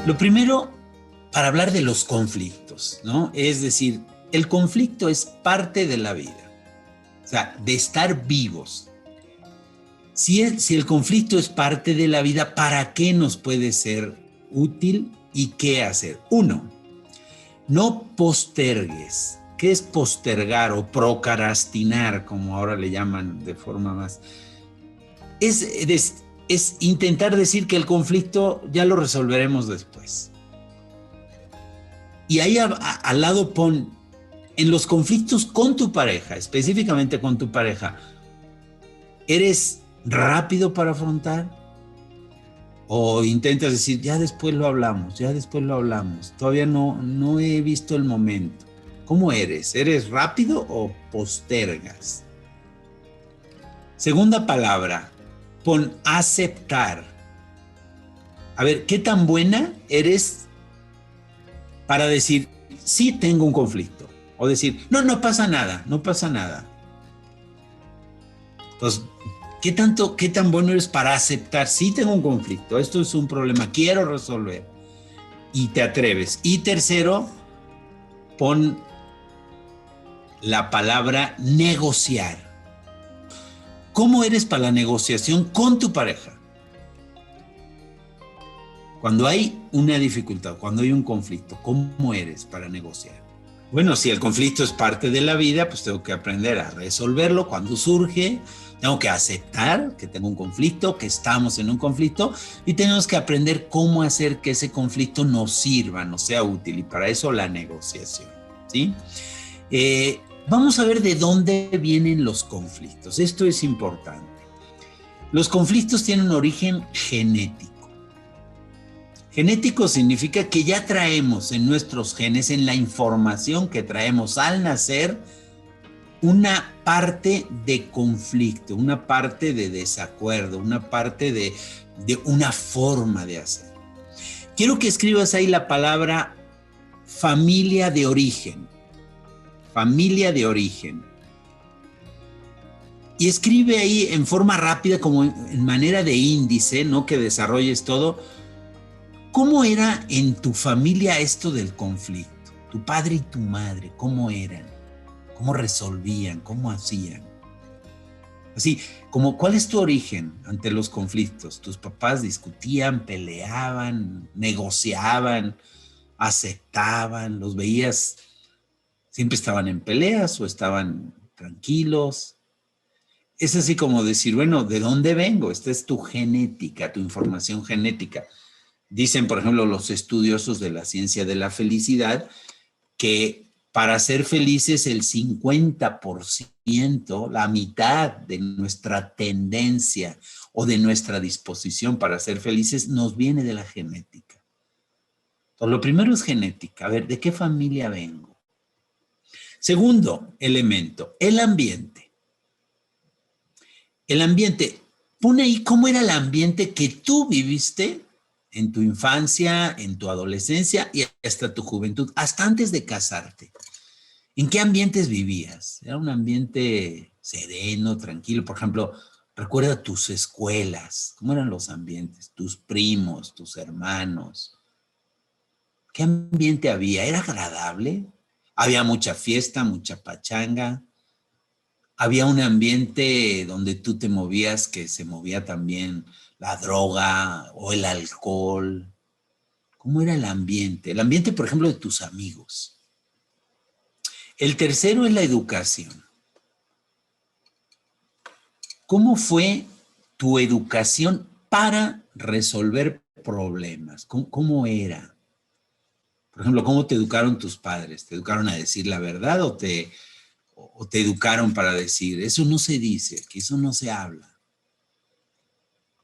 Lo primero, para hablar de los conflictos, ¿no? Es decir, el conflicto es parte de la vida, o sea, de estar vivos. Si el conflicto es parte de la vida, ¿para qué nos puede ser útil y qué hacer? Uno, no postergues. ¿Qué es postergar o procrastinar, como ahora le llaman de forma más? Es intentar decir que el conflicto ya lo resolveremos después. Y ahí al lado pon, en los conflictos con tu pareja, específicamente con tu pareja, ¿eres rápido para afrontar? ¿O intentas decir, ya después lo hablamos, todavía no he visto el momento? ¿Cómo eres? ¿Eres rápido o postergas? Segunda palabra, pon aceptar. A ver, ¿qué tan buena eres para decir, sí tengo un conflicto? O decir, no pasa nada, no pasa nada. Pues, ¿qué tan bueno eres para aceptar, sí tengo un conflicto, esto es un problema, quiero resolver? Y te atreves. Y tercero, pon la palabra negociar. ¿Cómo eres para la negociación con tu pareja? Cuando hay una dificultad, cuando hay un conflicto, ¿cómo eres para negociar? Bueno, si el conflicto es parte de la vida, pues tengo que aprender a resolverlo cuando surge, tengo que aceptar que tengo un conflicto, que estamos en un conflicto, y tenemos que aprender cómo hacer que ese conflicto nos sirva, nos sea útil, y para eso la negociación, ¿sí? Vamos a ver de dónde vienen los conflictos. Esto es importante. Los conflictos tienen un origen genético. Genético significa que ya traemos en nuestros genes, en la información que traemos al nacer, una parte de conflicto, una parte de desacuerdo, una parte de una forma de hacer. Quiero que escribas ahí la palabra familia de origen. Familia de origen. Y escribe ahí en forma rápida, como en manera de índice, no que desarrolles todo. ¿Cómo era en tu familia esto del conflicto? Tu padre y tu madre, ¿cómo eran? ¿Cómo resolvían? ¿Cómo hacían? Así, como, ¿cuál es tu origen ante los conflictos? ¿Tus papás discutían, peleaban, negociaban, aceptaban? ¿Los veías, siempre estaban en peleas o estaban tranquilos? Es así como decir, bueno, ¿de dónde vengo? Esta es tu genética, tu información genética. Dicen, por ejemplo, los estudiosos de la ciencia de la felicidad, que para ser felices el 50%, la mitad de nuestra tendencia o de nuestra disposición para ser felices nos viene de la genética. Entonces, lo primero es genética. A ver, ¿de qué familia vengo? Segundo elemento, el ambiente. El ambiente, pone ahí cómo era el ambiente que tú viviste en tu infancia, en tu adolescencia y hasta tu juventud, hasta antes de casarte. ¿En qué ambientes vivías? ¿Era un ambiente sereno, tranquilo? Por ejemplo, recuerda tus escuelas. ¿Cómo eran los ambientes? Tus primos, tus hermanos. ¿Qué ambiente había? ¿Era agradable? ¿Había mucha fiesta, mucha pachanga? ¿Había un ambiente donde tú te movías que se movía también la droga o el alcohol? ¿Cómo era el ambiente? El ambiente, por ejemplo, de tus amigos. El tercero es la educación. ¿Cómo fue tu educación para resolver problemas? ¿Cómo era? Por ejemplo, ¿cómo te educaron tus padres? ¿Te educaron a decir la verdad o te educaron para decir, eso no se dice, que eso no se habla?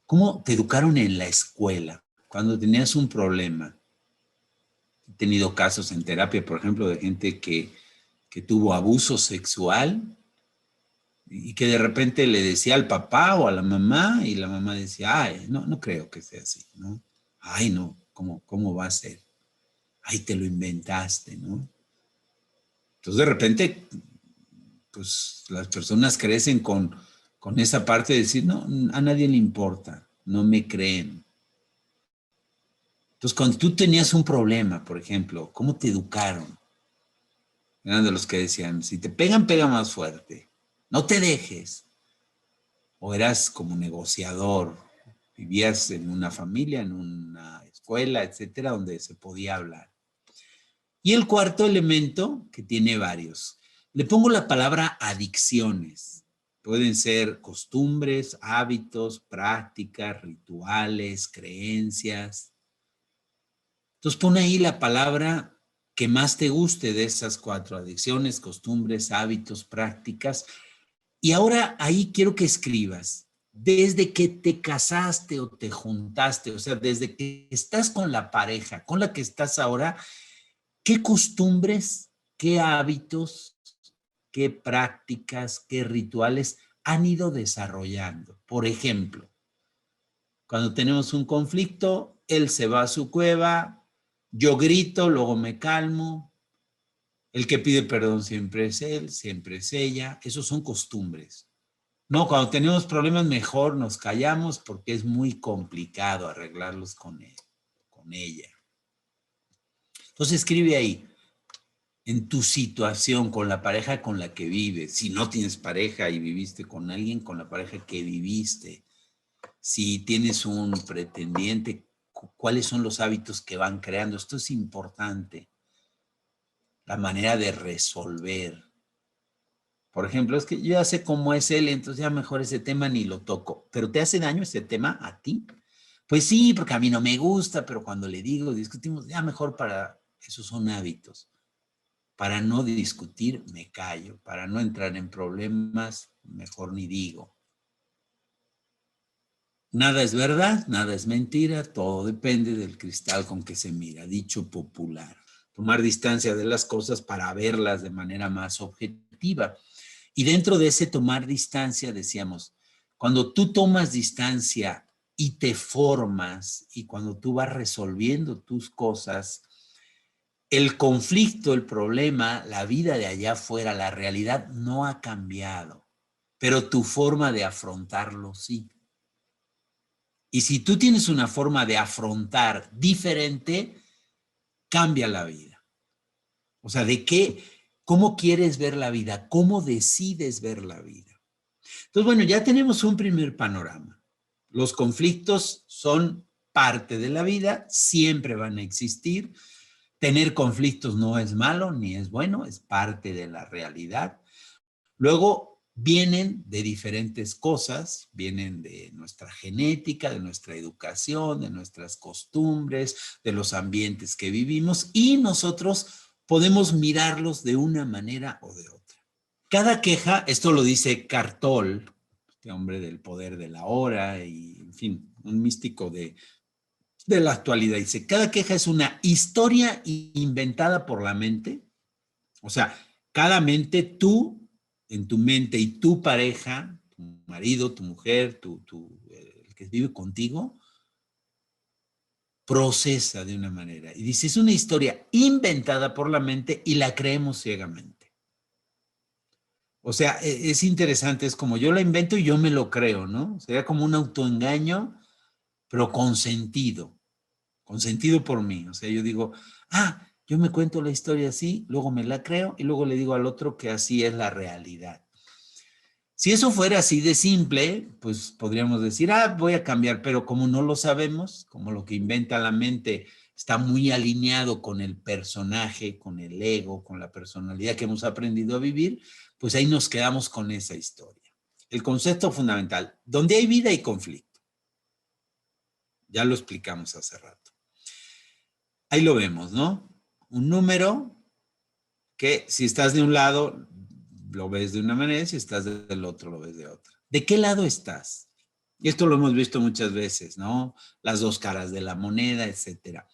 ¿Cómo te educaron en la escuela? Cuando tenías un problema. He tenido casos en terapia, por ejemplo, de gente que tuvo abuso sexual y que de repente le decía al papá o a la mamá y la mamá decía, ay, no creo que sea así, ¿no? Ay, no, ¿cómo va a ser? Ay, te lo inventaste, ¿no? Entonces de repente, pues las personas crecen con esa parte de decir, no, a nadie le importa, no me creen. Entonces, cuando tú tenías un problema, por ejemplo, ¿cómo te educaron? Eran de los que decían, si te pegan, pega más fuerte. No te dejes. O eras como negociador. Vivías en una familia, en una escuela, etcétera, donde se podía hablar. Y el cuarto elemento, que tiene varios. Le pongo la palabra adicciones. Pueden ser costumbres, hábitos, prácticas, rituales, creencias. Entonces pon ahí la palabra que más te guste de esas cuatro: adicciones, costumbres, hábitos, prácticas. Y ahora ahí quiero que escribas, desde que te casaste o te juntaste, o sea, desde que estás con la pareja con la que estás ahora, ¿qué costumbres, qué hábitos, qué prácticas, qué rituales han ido desarrollando? Por ejemplo, cuando tenemos un conflicto, él se va a su cueva, yo grito, luego me calmo, el que pide perdón siempre es él, siempre es ella. Esos son costumbres. No, cuando tenemos problemas mejor nos callamos porque es muy complicado arreglarlos con él, con ella. Entonces escribe ahí, en tu situación con la pareja con la que vives, si no tienes pareja y viviste con alguien, con la pareja que viviste, si tienes un pretendiente, cuáles son los hábitos que van creando. Esto es importante, la manera de resolver. Por ejemplo, es que yo ya sé cómo es él, entonces ya mejor ese tema ni lo toco. ¿Pero te hace daño ese tema a ti? Pues sí, porque a mí no me gusta, pero cuando le digo, discutimos, ya mejor para, esos son hábitos. Para no discutir, me callo. Para no entrar en problemas, mejor ni digo. Nada es verdad, nada es mentira, todo depende del cristal con que se mira, dicho popular. Tomar distancia de las cosas para verlas de manera más objetiva. Y dentro de ese tomar distancia, decíamos, cuando tú tomas distancia y te formas y cuando tú vas resolviendo tus cosas, el conflicto, el problema, la vida de allá afuera, la realidad no ha cambiado, pero tu forma de afrontarlo sí. Y si tú tienes una forma de afrontar diferente, cambia la vida. O sea, ¿cómo quieres ver la vida? ¿Cómo decides ver la vida? Entonces, bueno, ya tenemos un primer panorama. Los conflictos son parte de la vida, siempre van a existir. Tener conflictos no es malo ni es bueno, es parte de la realidad. Luego vienen de diferentes cosas, vienen de nuestra genética, de nuestra educación, de nuestras costumbres, de los ambientes que vivimos y nosotros podemos mirarlos de una manera o de otra. Cada queja, esto lo dice Cartol, este hombre del poder de la hora y, en fin, un místico de la actualidad, dice, cada queja es una historia inventada por la mente. O sea, cada mente, tú, en tu mente y tu pareja, tu marido, tu mujer, el que vive contigo, procesa de una manera. Y dice, es una historia inventada por la mente y la creemos ciegamente. O sea, es interesante, es como yo la invento y yo me lo creo, ¿no? Sería como un autoengaño, pero consentido por mí. O sea, yo digo, yo me cuento la historia así, luego me la creo y luego le digo al otro que así es la realidad. Si eso fuera así de simple, pues podríamos decir, voy a cambiar, pero como no lo sabemos, como lo que inventa la mente está muy alineado con el personaje, con el ego, con la personalidad que hemos aprendido a vivir, pues ahí nos quedamos con esa historia. El concepto fundamental, donde hay vida hay conflicto. Ya lo explicamos hace rato. Ahí lo vemos, ¿no? Un número que si estás de un lado lo ves de una manera, si estás del otro lo ves de otra. ¿De qué lado estás? Y esto lo hemos visto muchas veces, ¿no? Las dos caras de la moneda, etcétera.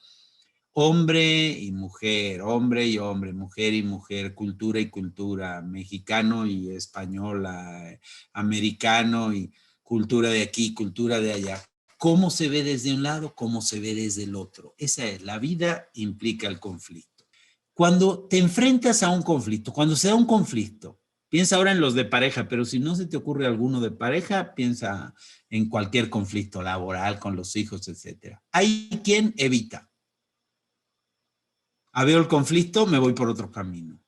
Hombre y mujer, hombre y hombre, mujer y mujer, cultura y cultura, mexicano y española, americano y cultura de aquí, cultura de allá. ¿Cómo se ve desde un lado? ¿Cómo se ve desde el otro? Esa es, la vida implica el conflicto. Cuando te enfrentas a un conflicto, cuando se da un conflicto, piensa ahora en los de pareja, pero si no se te ocurre alguno de pareja, piensa en cualquier conflicto laboral con los hijos, etcétera. Hay quien evita. Veo el conflicto, me voy por otro camino.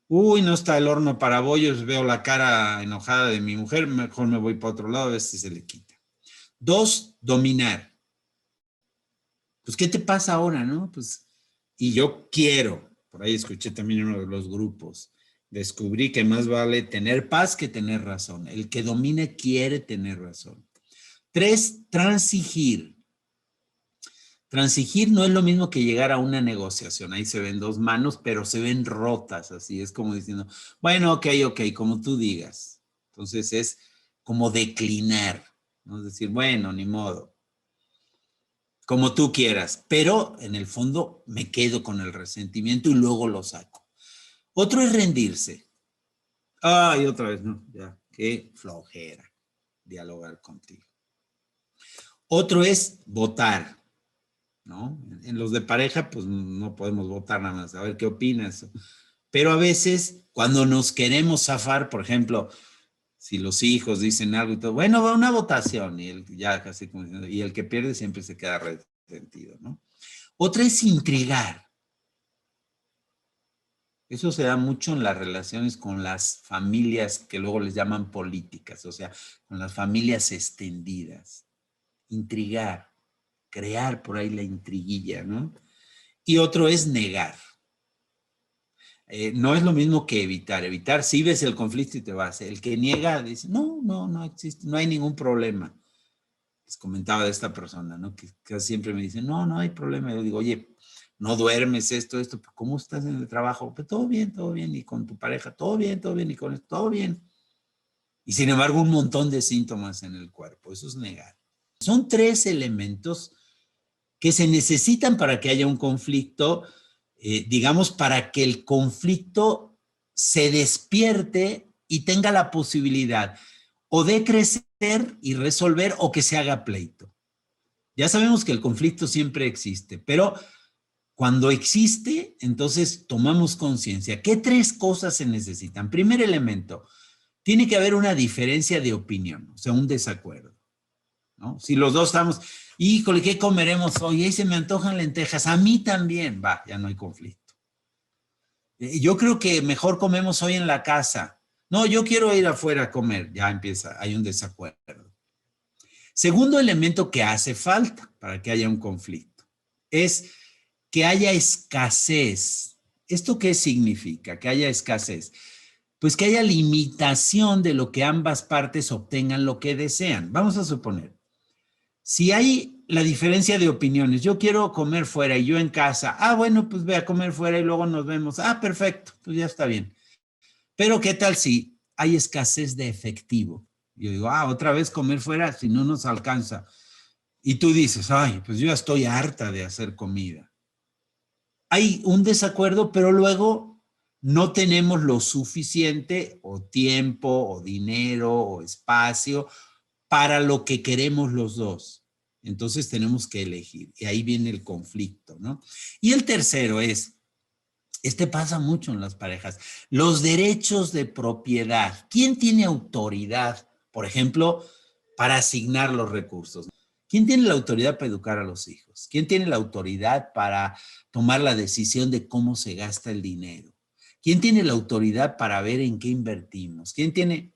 Uy, no está el horno para bollos, veo la cara enojada de mi mujer, mejor me voy para otro lado a ver si se le quita. 2, dominar. Pues, ¿qué te pasa ahora, no? Pues, y yo quiero, por ahí escuché también en uno de los grupos, descubrí que más vale tener paz que tener razón. El que domina quiere tener razón. 3, transigir. Transigir no es lo mismo que llegar a una negociación. Ahí se ven dos manos, pero se ven rotas, así. Es como diciendo, bueno, ok, como tú digas. Entonces es como declinar, ¿no? Es decir, bueno, ni modo. Como tú quieras, pero en el fondo me quedo con el resentimiento y luego lo saco. Otro es rendirse. Ay, otra vez, no, ya, qué flojera dialogar contigo. Otro es votar, ¿no? En los de pareja, pues no podemos votar nada más, a ver qué opinas. Pero a veces, cuando nos queremos zafar, por ejemplo, si los hijos dicen algo y todo, bueno, va una votación, y el, ya casi como diciendo, y el que pierde siempre se queda resentido, ¿no? Otra es intrigar. Eso se da mucho en las relaciones con las familias que luego les llaman políticas, o sea, con las familias extendidas. Intrigar, crear por ahí la intriguilla, ¿no? Y otro es negar. No es lo mismo que evitar. Evitar, sí ves el conflicto y te vas. El que niega dice, no existe, no hay ningún problema. Les comentaba de esta persona, ¿no? Que casi siempre me dice, no hay problema. Yo digo, oye, no duermes esto, ¿cómo estás en el trabajo? Pues todo bien, y con tu pareja, todo bien, y con esto, todo bien. Y sin embargo, un montón de síntomas en el cuerpo, eso es negar. Son 3 elementos que se necesitan para que haya un conflicto, digamos, para que el conflicto se despierte y tenga la posibilidad o de crecer y resolver o que se haga pleito. Ya sabemos que el conflicto siempre existe, pero cuando existe, entonces tomamos conciencia. ¿Qué 3 cosas se necesitan? Primer elemento, tiene que haber una diferencia de opinión, o sea, un desacuerdo, ¿no? Si los dos estamos, híjole, ¿qué comeremos hoy? Ahí se me antojan lentejas, a mí también, va, ya no hay conflicto. Yo creo que mejor comemos hoy en la casa. No, yo quiero ir afuera a comer, ya empieza, hay un desacuerdo. Segundo elemento que hace falta para que haya un conflicto es que haya escasez. ¿Esto qué significa? Que haya escasez. Pues que haya limitación de lo que ambas partes obtengan lo que desean. Vamos a suponer, si hay la diferencia de opiniones, yo quiero comer fuera y yo en casa, bueno, pues ve a comer fuera y luego nos vemos. Perfecto, pues ya está bien. Pero ¿qué tal si hay escasez de efectivo? Yo digo, otra vez comer fuera si no nos alcanza. Y tú dices, pues yo ya estoy harta de hacer comida. Hay un desacuerdo, pero luego no tenemos lo suficiente o tiempo o dinero o espacio para lo que queremos los dos. Entonces tenemos que elegir y ahí viene el conflicto, ¿no? Y el tercero es, pasa mucho en las parejas, los derechos de propiedad. ¿Quién tiene autoridad, por ejemplo, para asignar los recursos? ¿Quién tiene la autoridad para educar a los hijos? ¿Quién tiene la autoridad para tomar la decisión de cómo se gasta el dinero? ¿Quién tiene la autoridad para ver en qué invertimos? ¿Quién tiene?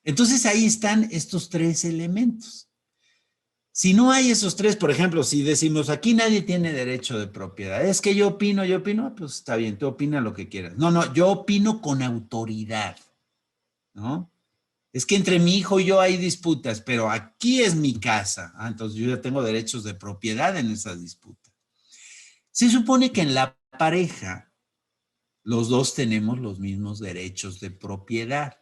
Entonces ahí están estos 3 elementos. Si no hay esos 3, por ejemplo, si decimos aquí nadie tiene derecho de propiedad, es que yo opino, pues está bien, tú opina lo que quieras. No, yo opino con autoridad, ¿no? Es que entre mi hijo y yo hay disputas, pero aquí es mi casa. Entonces yo ya tengo derechos de propiedad en esa disputa. Se supone que en la pareja los dos tenemos los mismos derechos de propiedad.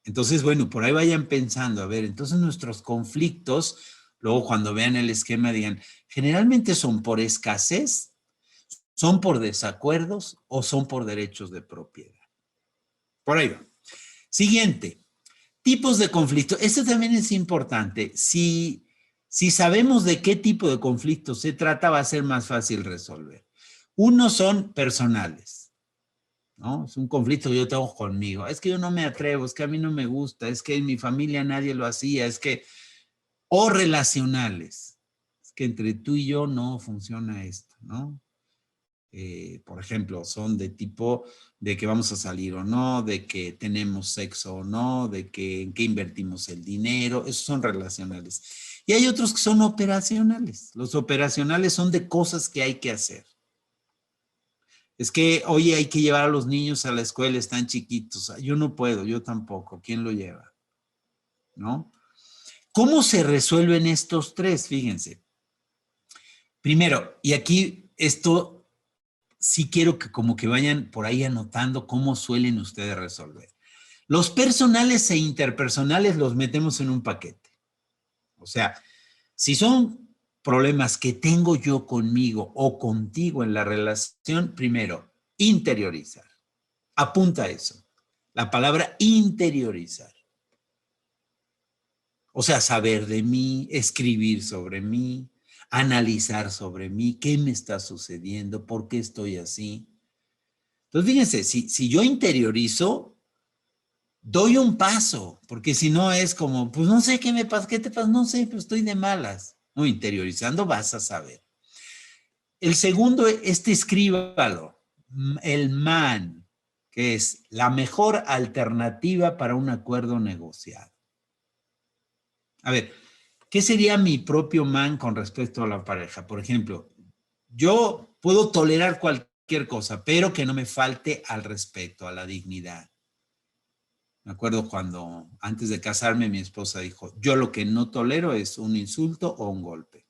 Entonces, bueno, por ahí vayan pensando, a ver, entonces nuestros conflictos, luego cuando vean el esquema digan, generalmente son por escasez, son por desacuerdos o son por derechos de propiedad. Por ahí va. Siguiente, tipos de conflicto. Esto también es importante. Si sabemos de qué tipo de conflicto se trata, va a ser más fácil resolver. Unos son personales, ¿no? Es un conflicto que yo tengo conmigo. Es que yo no me atrevo, es que a mí no me gusta, es que en mi familia nadie lo hacía, o relacionales. Es que entre tú y yo no funciona esto, ¿no? Por ejemplo, son de tipo de que vamos a salir o no, de que tenemos sexo o no, de que en qué invertimos el dinero, esos son relacionales. Y hay otros que son operacionales. Los operacionales son de cosas que hay que hacer. Es que, oye, hay que llevar a los niños a la escuela, están chiquitos. Yo no puedo, yo tampoco. ¿Quién lo lleva? ¿No? ¿Cómo se resuelven estos tres? Fíjense. Primero, y aquí esto sí quiero que como que vayan por ahí anotando cómo suelen ustedes resolver. Los personales e interpersonales los metemos en un paquete. O sea, si son problemas que tengo yo conmigo o contigo en la relación, primero, interiorizar. Apunta eso. La palabra interiorizar. O sea, saber de mí, escribir sobre mí, analizar sobre mí, qué me está sucediendo, por qué estoy así. Entonces, fíjense, si yo interiorizo, doy un paso, porque si no es como, pues no sé qué me pasa, qué te pasa, no sé, pues estoy de malas. No, interiorizando vas a saber. El segundo, escríbalo, el MAN, que es la mejor alternativa para un acuerdo negociado. A ver, ¿qué sería mi propio MAN con respecto a la pareja? Por ejemplo, yo puedo tolerar cualquier cosa, pero que no me falte al respeto, a la dignidad. Me acuerdo cuando antes de casarme mi esposa dijo, yo lo que no tolero es un insulto o un golpe.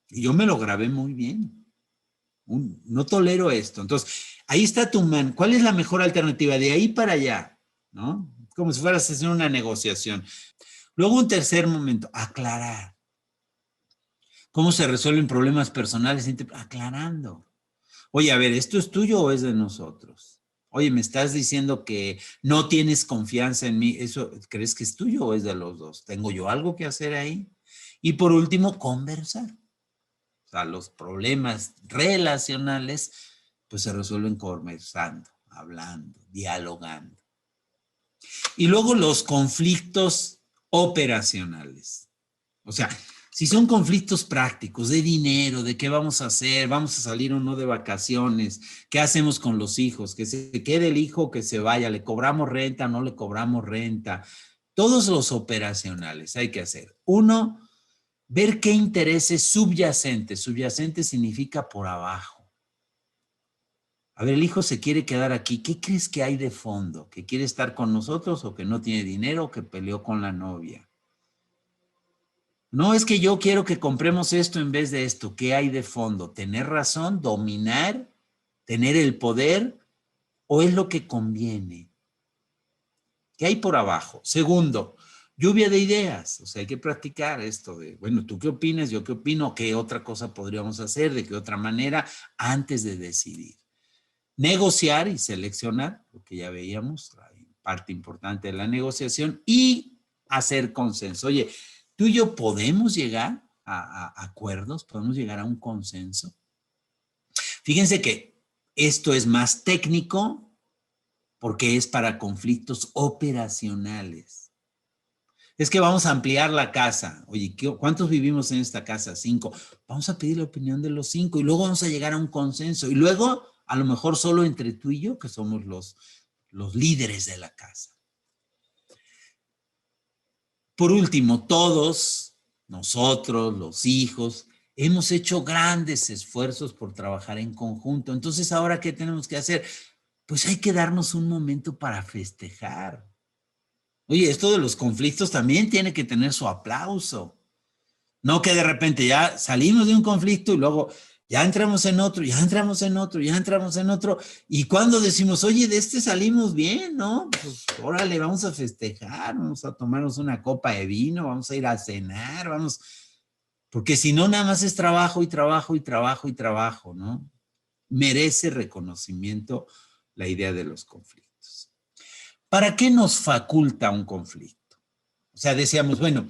Y yo me lo grabé muy bien. No tolero esto. Entonces, ahí está tu man. ¿Cuál es la mejor alternativa? De ahí para allá, ¿no? Como si fueras a hacer una negociación. Luego un tercer momento, aclarar. ¿Cómo se resuelven problemas personales? Aclarando. Oye, a ver, ¿esto es tuyo o es de nosotros? Oye, me estás diciendo que no tienes confianza en mí. ¿Eso crees que es tuyo o es de los dos? ¿Tengo yo algo que hacer ahí? Y por último, conversar. O sea, los problemas relacionales, pues se resuelven conversando, hablando, dialogando. Y luego los conflictos operacionales. O sea, si son conflictos prácticos, de dinero, de qué vamos a hacer, vamos a salir o no de vacaciones, qué hacemos con los hijos, que se quede el hijo, que se vaya, le cobramos renta, no le cobramos renta. Todos los operacionales hay que hacer. Uno, ver qué intereses subyacentes. Subyacente significa por abajo. A ver, el hijo se quiere quedar aquí. ¿Qué crees que hay de fondo? ¿Que quiere estar con nosotros o que no tiene dinero o que peleó con la novia? No, es que yo quiero que compremos esto en vez de esto. ¿Qué hay de fondo? ¿Tener razón? ¿Dominar? ¿Tener el poder? ¿O es lo que conviene? ¿Qué hay por abajo? Segundo, lluvia de ideas. O sea, hay que practicar esto de, bueno, ¿tú qué opinas? ¿Yo qué opino? ¿Qué otra cosa podríamos hacer? ¿De qué otra manera? Antes de decidir. Negociar y seleccionar, lo que ya veíamos, la parte importante de la negociación, y hacer consenso. Oye, tú y yo podemos llegar a acuerdos, podemos llegar a un consenso. Fíjense que esto es más técnico porque es para conflictos operacionales. Es que vamos a ampliar la casa. Oye, ¿cuántos vivimos en esta casa? 5. Vamos a pedir la opinión de los 5 y luego vamos a llegar a un consenso. Y luego, a lo mejor solo entre tú y yo, que somos los líderes de la casa. Por último, todos, nosotros, los hijos, hemos hecho grandes esfuerzos por trabajar en conjunto. Entonces, ¿ahora qué tenemos que hacer? Pues hay que darnos un momento para festejar. Oye, esto de los conflictos también tiene que tener su aplauso. No que de repente ya salimos de un conflicto y luego ya entramos en otro, ya entramos en otro, ya entramos en otro. Y cuando decimos, oye, de este salimos bien, ¿no? Pues órale, vamos a festejar, vamos a tomarnos una copa de vino, vamos a ir a cenar, vamos. Porque si no, nada más es trabajo y trabajo y trabajo y trabajo, ¿no? Merece reconocimiento la idea de los conflictos. ¿Para qué nos faculta un conflicto? O sea, decíamos, bueno,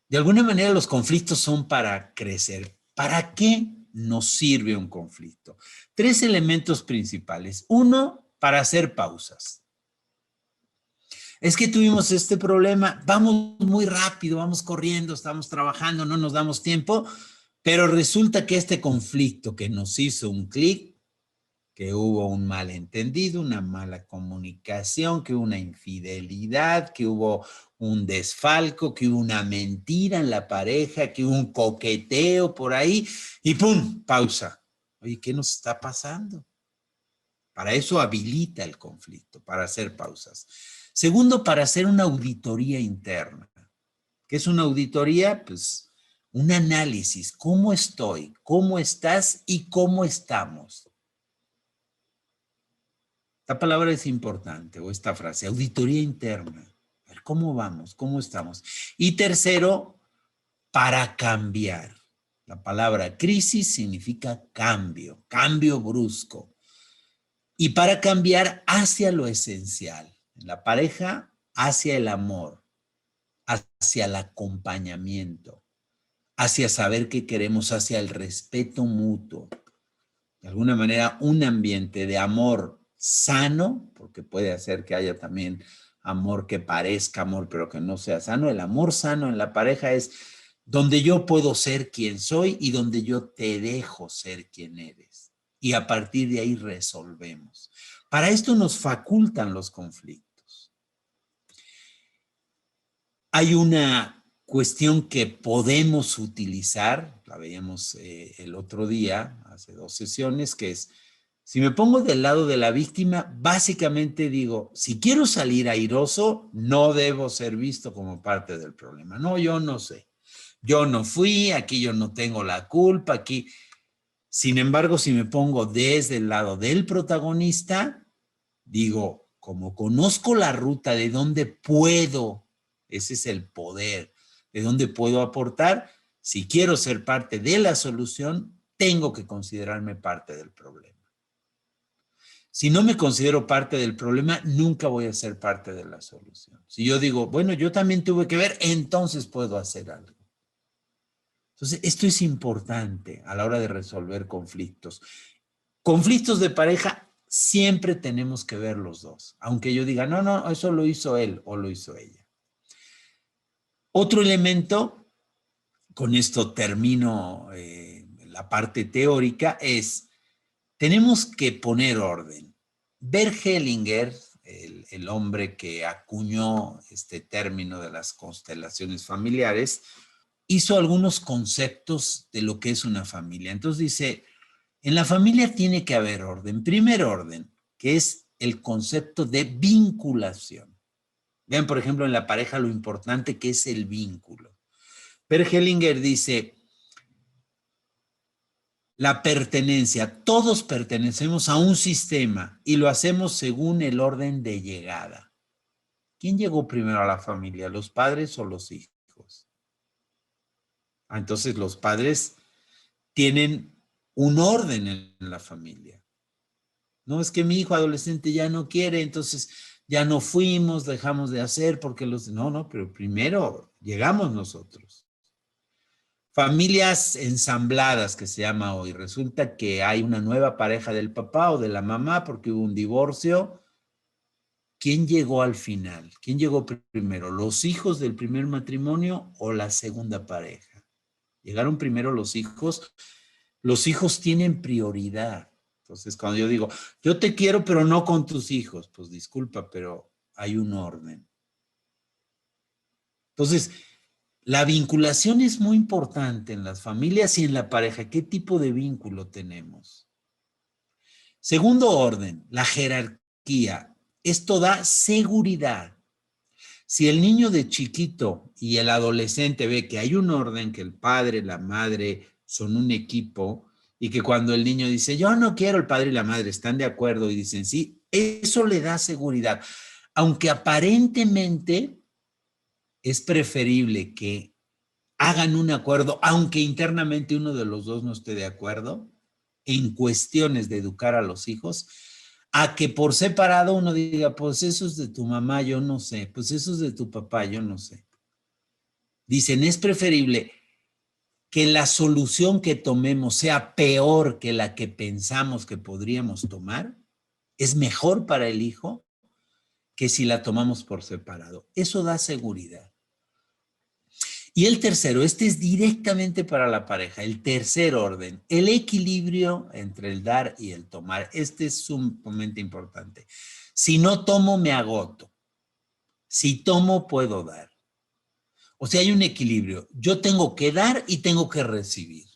de alguna manera los conflictos son para crecer. ¿Para qué nos sirve un conflicto? 3 elementos principales. 1, para hacer pausas. Es que tuvimos este problema, vamos muy rápido, vamos corriendo, estamos trabajando, no nos damos tiempo, pero resulta que este conflicto que nos hizo un clic, que hubo un malentendido, una mala comunicación, que hubo una infidelidad, que hubo un desfalco, que hubo una mentira en la pareja, que hubo un coqueteo por ahí y ¡pum! Pausa. Oye, ¿qué nos está pasando? Para eso habilita el conflicto, para hacer pausas. Segundo, para hacer una auditoría interna. ¿Qué es una auditoría? Pues un análisis. ¿Cómo estoy? ¿Cómo estás? ¿Y cómo estamos? Esta palabra es importante, o esta frase, auditoría interna. A ver, ¿cómo vamos? ¿Cómo estamos? Y tercero, para cambiar. La palabra crisis significa cambio, cambio brusco. Y para cambiar hacia lo esencial. En la pareja, hacia el amor, hacia el acompañamiento, hacia saber qué queremos, hacia el respeto mutuo. De alguna manera, un ambiente de amor sano, porque puede hacer que haya también amor que parezca amor, pero que no sea sano. El amor sano en la pareja es donde yo puedo ser quien soy y donde yo te dejo ser quien eres. Y a partir de ahí resolvemos. Para esto nos facultan los conflictos. Hay una cuestión que podemos utilizar, la veíamos el otro día, hace 2 sesiones, que es, si me pongo del lado de la víctima, básicamente digo, si quiero salir airoso, no debo ser visto como parte del problema. No, yo no sé. Yo no fui, aquí yo no tengo la culpa, aquí. Sin embargo, si me pongo desde el lado del protagonista, digo, como conozco la ruta de dónde puedo, ese es el poder, de dónde puedo aportar, si quiero ser parte de la solución, tengo que considerarme parte del problema. Si no me considero parte del problema, nunca voy a ser parte de la solución. Si yo digo, bueno, yo también tuve que ver, entonces puedo hacer algo. Entonces, esto es importante a la hora de resolver conflictos. Conflictos de pareja siempre tenemos que ver los dos, aunque yo diga, no, no, eso lo hizo él o lo hizo ella. Otro elemento, con esto termino la parte teórica, es, tenemos que poner orden. Bert Hellinger, el hombre que acuñó este término de las constelaciones familiares, hizo algunos conceptos de lo que es una familia. Entonces dice, en la familia tiene que haber orden. Primer orden, que es el concepto de vinculación. Vean, por ejemplo, en la pareja lo importante que es el vínculo. Bert Hellinger dice, la pertenencia, todos pertenecemos a un sistema y lo hacemos según el orden de llegada. ¿Quién llegó primero a la familia, los padres o los hijos? Entonces los padres tienen un orden en la familia. No es que mi hijo adolescente ya no quiere, entonces ya no fuimos, dejamos de hacer porque los... No, pero primero llegamos nosotros. Familias ensambladas que se llama hoy. Resulta que hay una nueva pareja del papá o de la mamá porque hubo un divorcio. ¿Quién llegó al final? ¿Quién llegó primero? ¿Los hijos del primer matrimonio o la segunda pareja? Llegaron primero los hijos. Los hijos tienen prioridad. Entonces, cuando yo digo, yo te quiero, pero no con tus hijos, pues disculpa, pero hay un orden. Entonces, la vinculación es muy importante en las familias y en la pareja. ¿Qué tipo de vínculo tenemos? Segundo orden, la jerarquía. Esto da seguridad. Si el niño de chiquito y el adolescente ve que hay un orden, que el padre, la madre son un equipo, y que cuando el niño dice, yo no quiero, el padre y la madre están de acuerdo y dicen, sí, eso le da seguridad. Aunque aparentemente es preferible que hagan un acuerdo, aunque internamente uno de los dos no esté de acuerdo, en cuestiones de educar a los hijos, a que por separado uno diga, pues eso es de tu mamá, yo no sé, pues eso es de tu papá, yo no sé. Dicen, es preferible que la solución que tomemos sea peor que la que pensamos que podríamos tomar, es mejor para el hijo que si la tomamos por separado. Eso da seguridad. Y el tercero, este es directamente para la pareja, el tercer orden, el equilibrio entre el dar y el tomar. Este es sumamente importante. Si no tomo, me agoto. Si tomo, puedo dar. O sea, hay un equilibrio. Yo tengo que dar y tengo que recibir.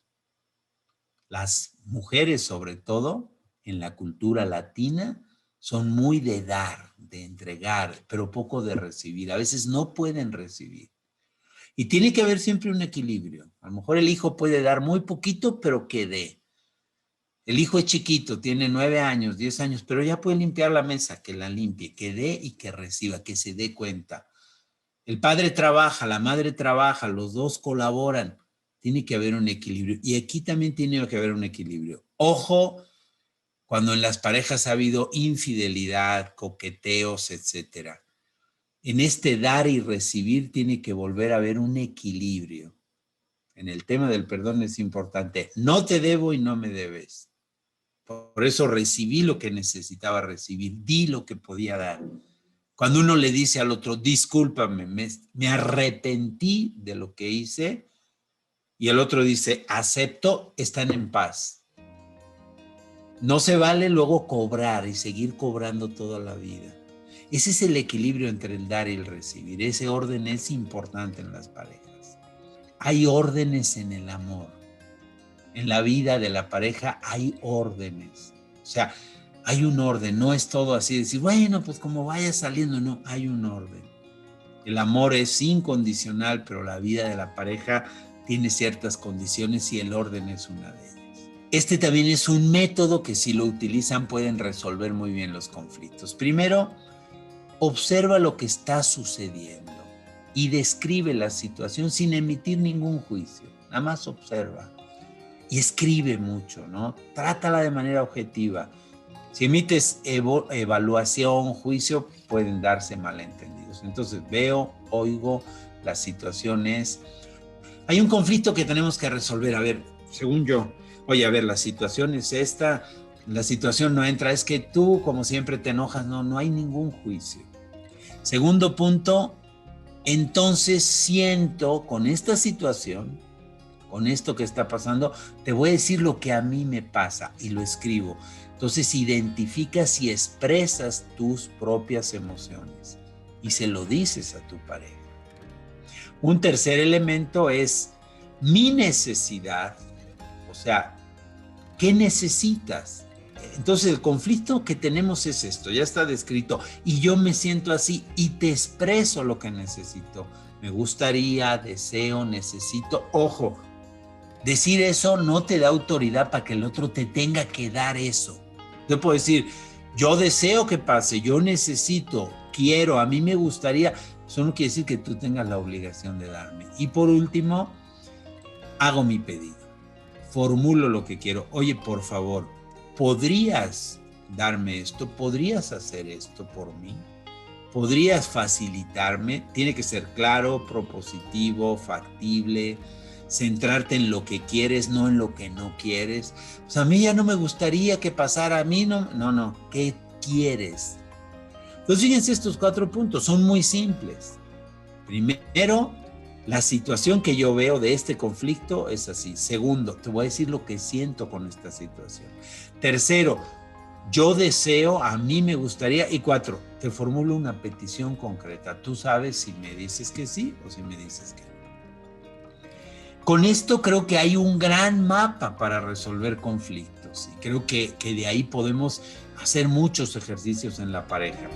Las mujeres, sobre todo, en la cultura latina, son muy de dar, de entregar, pero poco de recibir. A veces no pueden recibir. Y tiene que haber siempre un equilibrio. A lo mejor el hijo puede dar muy poquito, pero que dé. El hijo es chiquito, tiene 9 años, 10 años, pero ya puede limpiar la mesa, que la limpie, que dé y que reciba, que se dé cuenta. El padre trabaja, la madre trabaja, los dos colaboran. Tiene que haber un equilibrio. Y aquí también tiene que haber un equilibrio. Ojo, cuando en las parejas ha habido infidelidad, coqueteos, etcétera. En este dar y recibir tiene que volver a haber un equilibrio. En el tema del perdón es importante. No te debo y no me debes. Por eso recibí lo que necesitaba recibir, di lo que podía dar. Cuando uno le dice al otro, discúlpame, me arrepentí de lo que hice, y el otro dice, acepto, están en paz. No se vale luego cobrar y seguir cobrando toda la vida. Ese es el equilibrio entre el dar y el recibir. Ese orden es importante en las parejas. Hay órdenes en el amor. En la vida de la pareja hay órdenes. O sea, hay un orden. No es todo así, decir, bueno, pues como vaya saliendo. No, hay un orden. El amor es incondicional, pero la vida de la pareja tiene ciertas condiciones y el orden es una de ellas. Este también es un método que si lo utilizan pueden resolver muy bien los conflictos. Primero, observa lo que está sucediendo y describe la situación sin emitir ningún juicio. Nada más observa. Y escribe mucho, ¿no? Trátala de manera objetiva. Si emites evaluación, juicio, pueden darse malentendidos. Entonces veo, oigo, la situación es... Hay un conflicto que tenemos que resolver. A ver, según yo, oye, a ver, la situación es esta, la situación no entra, es que tú como siempre te enojas, no hay ningún juicio. Segundo punto, entonces siento con esta situación, con esto que está pasando, te voy a decir lo que a mí me pasa y lo escribo. Entonces identificas y expresas tus propias emociones y se lo dices a tu pareja. Un tercer elemento es mi necesidad, o sea, ¿qué necesitas? Entonces el conflicto que tenemos es esto, ya está descrito, y yo me siento así y te expreso lo que necesito. Me gustaría, deseo, necesito. Ojo, decir eso no te da autoridad para que el otro te tenga que dar eso. Yo puedo decir, yo deseo que pase, yo necesito, quiero, a mí me gustaría. Eso no quiere decir que tú tengas la obligación de darme. Y por último, hago mi pedido. Formulo lo que quiero. Oye, por favor, ¿podrías darme esto? ¿Podrías hacer esto por mí? ¿Podrías facilitarme? Tiene que ser claro, propositivo, factible, centrarte en lo que quieres, no en lo que no quieres. O sea, a mí ya no me gustaría que pasara, a mí no, ¿qué quieres? Entonces, fíjense estos 4 puntos, son muy simples. Primero, la situación que yo veo de este conflicto es así. Segundo, te voy a decir lo que siento con esta situación. Tercero, yo deseo, a mí me gustaría. Y 4, te formulo una petición concreta. Tú sabes si me dices que sí o si me dices que no. Con esto creo que hay un gran mapa para resolver conflictos y creo que de ahí podemos hacer muchos ejercicios en la pareja.